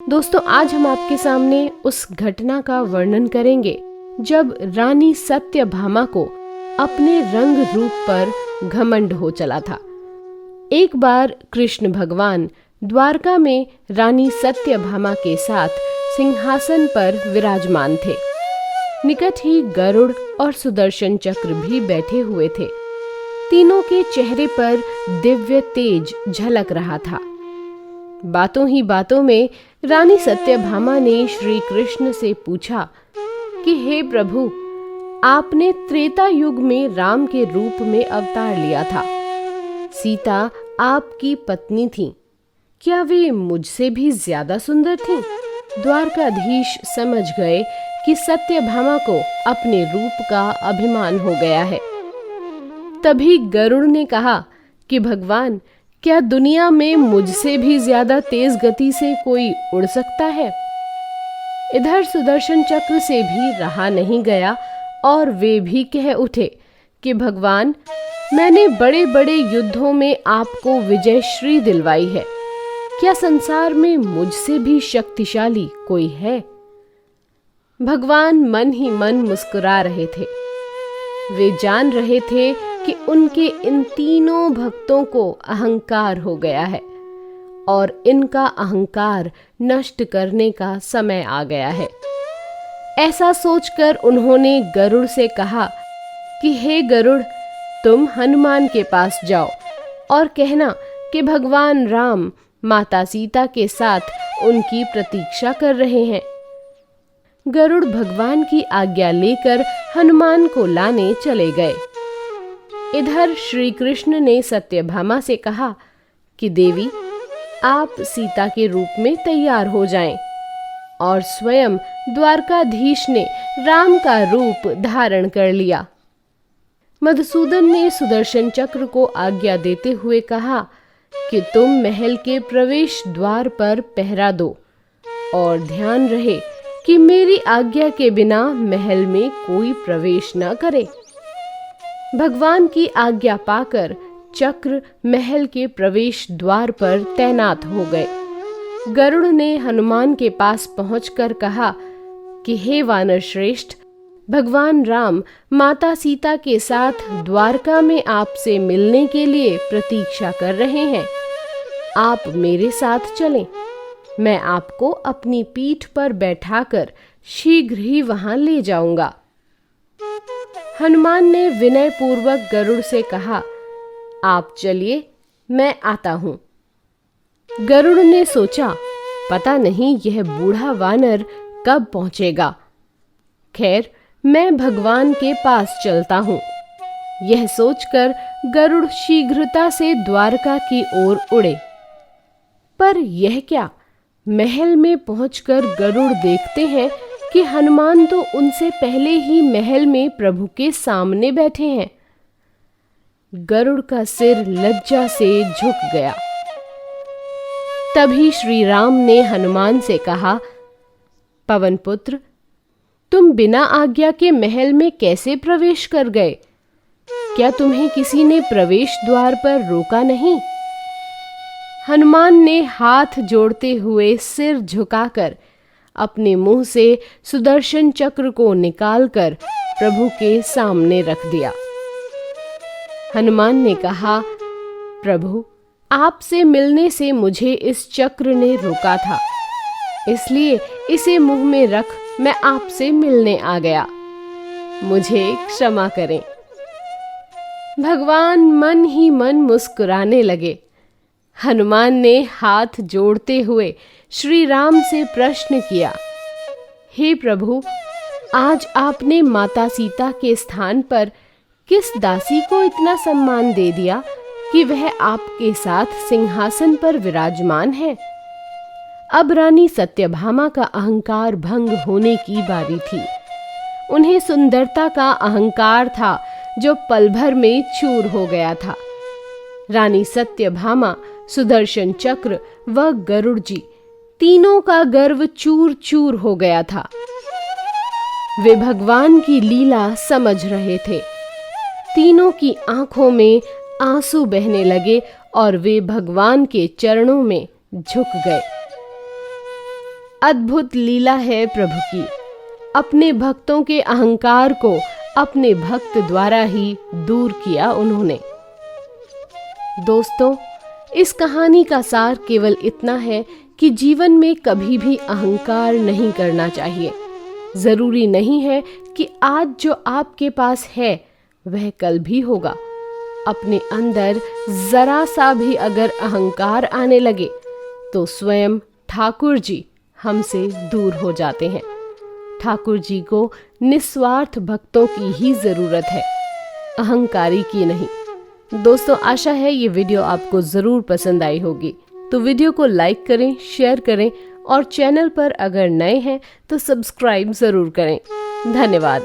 दोस्तों, आज हम आपके सामने उस घटना का वर्णन करेंगे जब रानी सत्यभामा को अपने रंग रूप पर घमंड हो चला था। एक बार कृष्ण भगवान द्वारका में रानी सत्यभामा के साथ सिंहासन पर विराजमान थे। निकट ही गरुड़ और सुदर्शन चक्र भी बैठे हुए थे। तीनों के चेहरे पर दिव्य तेज झलक रहा था। बातों ही बातों में रानी सत्यभामा ने श्री कृष्ण से पूछा कि हे प्रभु, आपने त्रेता युग में राम के रूप में अवतार लिया था। सीता आपकी पत्नी थी, क्या वे मुझसे भी ज्यादा सुंदर थीं? द्वारकाधीश समझ गए कि सत्यभामा को अपने रूप का अभिमान हो गया है। तभी गरुड़ ने कहा कि भगवान, क्या दुनिया में मुझसे भी ज्यादा तेज गति से कोई उड़ सकता है? इधर सुदर्शन चक्र से भी रहा नहीं गया और वे भी कह उठे कि भगवान, मैंने बड़े बड़े युद्धों में आपको विजय श्री दिलवाई है। क्या संसार में मुझसे भी शक्तिशाली कोई है? भगवान मन ही मन मुस्कुरा रहे थे। वे जान रहे थे कि उनके इन तीनों भक्तों को अहंकार हो गया है और इनका अहंकार नष्ट करने का समय आ गया है। ऐसा सोचकर उन्होंने गरुड़ से कहा कि हे गरुड़, तुम हनुमान के पास जाओ और कहना कि भगवान राम माता सीता के साथ उनकी प्रतीक्षा कर रहे हैं। गरुड़ भगवान की आज्ञा लेकर हनुमान को लाने चले गए। इधर श्री कृष्ण ने सत्यभामा से कहा कि देवी, आप सीता के रूप में तैयार हो जाएं। और स्वयं द्वारकाधीश ने राम का रूप धारण कर लिया। मधुसूदन ने सुदर्शन चक्र को आज्ञा देते हुए कहा कि तुम महल के प्रवेश द्वार पर पहरा दो और ध्यान रहे कि मेरी आज्ञा के बिना महल में कोई प्रवेश न करे। भगवान की आज्ञा पाकर चक्र महल के प्रवेश द्वार पर तैनात हो गए। गरुड़ ने हनुमान के पास पहुंचकर कहा कि हे वानर श्रेष्ठ, भगवान राम माता सीता के साथ द्वारका में आपसे मिलने के लिए प्रतीक्षा कर रहे हैं। आप मेरे साथ चलें। मैं आपको अपनी पीठ पर बैठाकर शीघ्र ही वहां ले जाऊंगा। हनुमान ने विनय पूर्वक गरुड़ से कहा, आप चलिए, मैं आता हूं। गरुड़ ने सोचा, पता नहीं यह बूढ़ा वानर कब पहुंचेगा। खैर, मैं भगवान के पास चलता हूं। यह सोचकर गरुड़ शीघ्रता से द्वारका की ओर उड़े। पर यह क्या, महल में पहुंचकर गरुड़ देखते हैं कि हनुमान तो उनसे पहले ही महल में प्रभु के सामने बैठे हैं। गरुड़ का सिर लज्जा से झुक गया। तभी श्री राम ने हनुमान से कहा, पवन पुत्र, तुम बिना आज्ञा के महल में कैसे प्रवेश कर गए? क्या तुम्हें किसी ने प्रवेश द्वार पर रोका नहीं? हनुमान ने हाथ जोड़ते हुए सिर झुकाकर अपने मुंह से सुदर्शन चक्र को निकालकर प्रभु के सामने रख दिया। हनुमान ने कहा, प्रभु, आपसे मिलने से मुझे इस चक्र ने रोका था, इसलिए इसे मुंह में रख मैं आपसे मिलने आ गया। मुझे क्षमा करें। भगवान मन ही मन मुस्कुराने लगे। हनुमान ने हाथ जोड़ते हुए श्री राम से प्रश्न किया, हे प्रभु, आज आपने माता सीता के स्थान पर किस दासी को इतना सम्मान दे दिया कि वह आपके साथ सिंहासन पर विराजमान है? अब रानी सत्यभामा का अहंकार भंग होने की बारी थी। उन्हें सुंदरता का अहंकार था जो पल भर में चूर हो गया था। रानी सत्यभामा, सुदर्शन चक्र व गरुड़ जी, तीनों का गर्व चूर चूर हो गया था। वे भगवान की लीला समझ रहे थे। तीनों की आंखों में आंसू बहने लगे और वे भगवान के चरणों में झुक गए। अद्भुत लीला है प्रभु की। अपने भक्तों के अहंकार को अपने भक्त द्वारा ही दूर किया उन्होंने। दोस्तों, इस कहानी का सार केवल इतना है कि जीवन में कभी भी अहंकार नहीं करना चाहिए। जरूरी नहीं है कि आज जो आपके पास है वह कल भी होगा। अपने अंदर जरा सा भी अगर अहंकार आने लगे तो स्वयं ठाकुर जी हमसे दूर हो जाते हैं। ठाकुर जी को निस्वार्थ भक्तों की ही जरूरत है, अहंकारी की नहीं। दोस्तों, आशा है ये वीडियो आपको जरूर पसंद आई होगी, तो वीडियो को लाइक करें, शेयर करें और चैनल पर अगर नए हैं तो सब्सक्राइब जरूर करें। धन्यवाद।